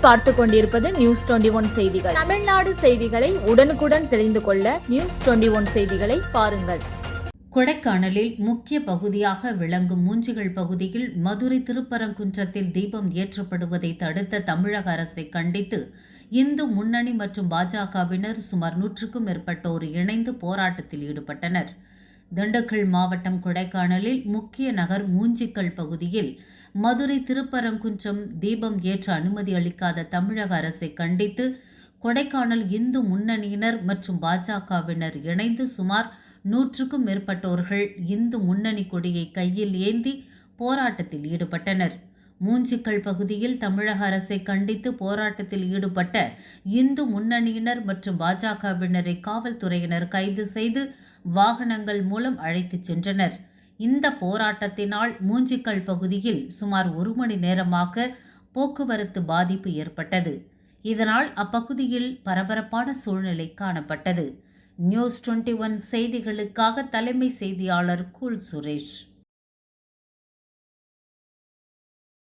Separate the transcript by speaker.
Speaker 1: நீங்கள் பார்த்துக் கொண்டிருப்பது நியூஸ் 21 செய்திகள். தமிழ்நாடு செய்திகளை உடனுக்குடன் தெரிந்து கொள்ள நியூஸ் 21 செய்திகளை பாருங்கள்.
Speaker 2: கொடைக்கானலில் முக்கிய பகுதியாக விளங்கும் மூஞ்சிகள் பகுதியில் மதுரை திருப்பரங்குன்றத்தில் தீபம் ஏற்றப்படுவதை தடுத்த தமிழக அரசை கண்டித்து இந்து முன்னணி மற்றும் பாஜகவினர் சுமார் 100க்கும் மேற்பட்டோர் இணைந்து போராட்டத்தில் ஈடுபட்டனர். திண்டுக்கல் மாவட்டம் கொடைக்கானலில் முக்கிய நகர் மூஞ்சிக்கல் பகுதியில் மதுரை திருப்பரங்குன்றம் தீபம் ஏற்ற அனுமதி அளிக்காத தமிழக அரசை கண்டித்து கொடைக்கானல் இந்து முன்னணியினர் மற்றும் பாஜகவினர் இணைந்து சுமார் 100க்கும் மேற்பட்டோர்கள் இந்து முன்னணி கொடியை கையில் ஏந்தி போராட்டத்தில் ஈடுபட்டனர். மூஞ்சிக்கல் பகுதியில் தமிழக அரசை கண்டித்து போராட்டத்தில் ஈடுபட்ட இந்து முன்னணியினர் மற்றும் பாஜகவினரை காவல்துறையினர் கைது செய்து வாகனங்கள் மூலம் அழைத்துச் சென்றனர். இந்த போராட்டத்தினால் மூஞ்சிக்கல் பகுதியில் சுமார் 1 மணி நேரமாக போக்குவரத்து பாதிப்பு ஏற்பட்டது. இதனால் அப்பகுதியில் பரபரப்பான சூழ்நிலை காணப்பட்டது. நியூஸ் 21 செய்திகளுக்காக தலைமை செய்தியாளர் கூல் சுரேஷ்.